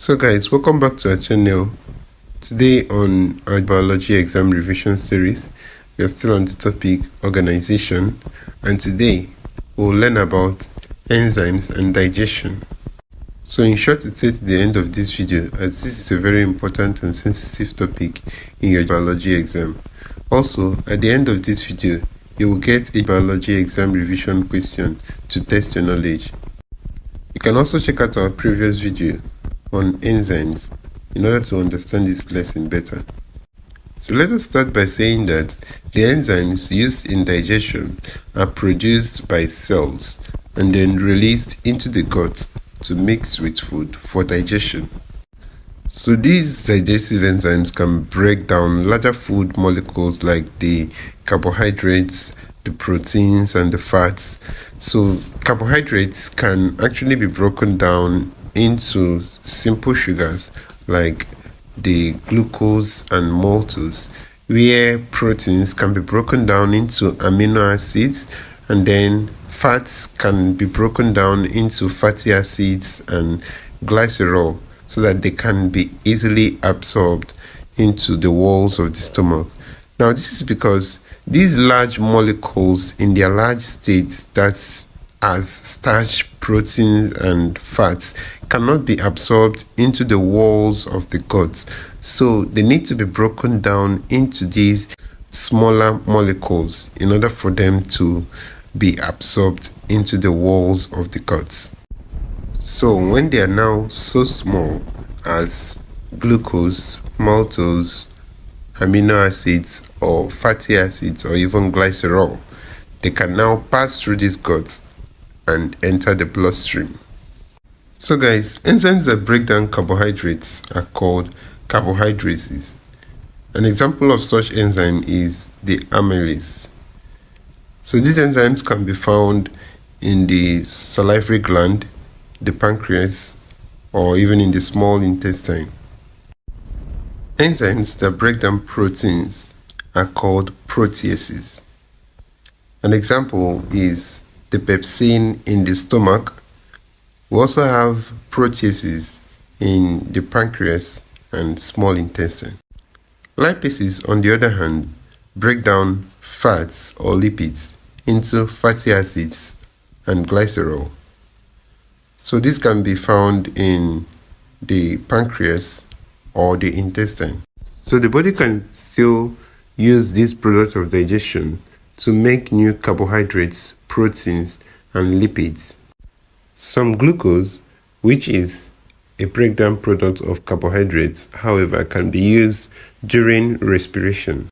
So guys, welcome back to our channel. Today on our biology exam revision series, we are still on the topic organization, and today we'll learn about enzymes and digestion. So in short, to stay to the end of this video, as this is a very important and sensitive topic in your biology exam. Also, at the end of this video, you will get a biology exam revision question to test your knowledge. You can also check out our previous video on enzymes in order to understand this lesson better. So let us start by saying that the enzymes used in digestion are produced by cells and then released into the gut to mix with food for digestion. So these digestive enzymes can break down larger food molecules like the carbohydrates, the proteins, and the fats. So carbohydrates can actually be broken down into simple sugars like the glucose and maltose, where proteins can be broken down into amino acids, and then fats can be broken down into fatty acids and glycerol so that they can be easily absorbed into the walls of the stomach. Now this is because these large molecules in their large states, that's as starch, protein, and fats, cannot be absorbed into the walls of the gut. So they need to be broken down into these smaller molecules in order for them to be absorbed into the walls of the gut. So when they are now so small as glucose, maltose, amino acids, or fatty acids, or even glycerol, they can now pass through these guts and enter the bloodstream. So guys, enzymes that break down carbohydrates are called carbohydrases. An example of such enzyme is the amylase. So these enzymes can be found in the salivary gland, the pancreas, or even in the small intestine. Enzymes that break down proteins are called proteases. An example is the pepsin in the stomach. We also have proteases in the pancreas and small intestine. Lipases, on the other hand, break down fats or lipids into fatty acids and glycerol. So this can be found in the pancreas or the intestine. So the body can still use this product of digestion to make new carbohydrates, proteins, and lipids. Some glucose, which is a breakdown product of carbohydrates, however, can be used during respiration.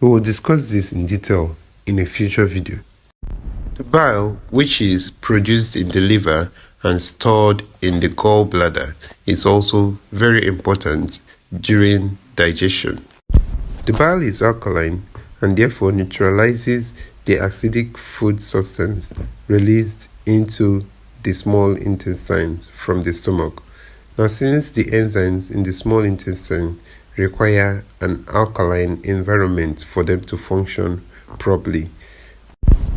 We will discuss this in detail in a future video. The bile, which is produced in the liver and stored in the gallbladder, is also very important during digestion. The bile is alkaline and therefore neutralizes the acidic food substance released into the small intestines from the stomach. Now, since the enzymes in the small intestine require an alkaline environment for them to function properly,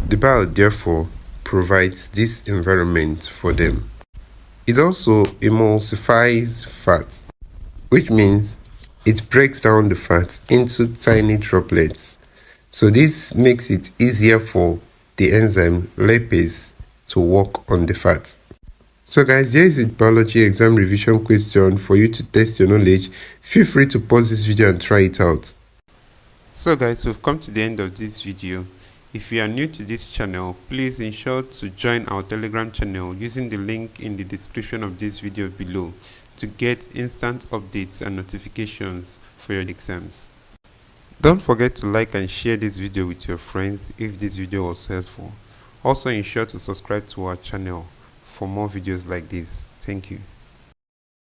the bile therefore provides this environment for them. It also emulsifies fat, which means it breaks down the fat into tiny droplets. So this makes it easier for the enzyme lipase to work on the fat. So guys, here is a biology exam revision question for you to test your knowledge. Feel free to pause this video and try it out. So guys, we've come to the end of this video. If you are new to this channel, please ensure to join our Telegram channel using the link in the description of this video below to get instant updates and notifications for your exams. Don't forget to like and share this video with your friends if this video was helpful. Also ensure to subscribe to our channel for more videos like this. Thank you.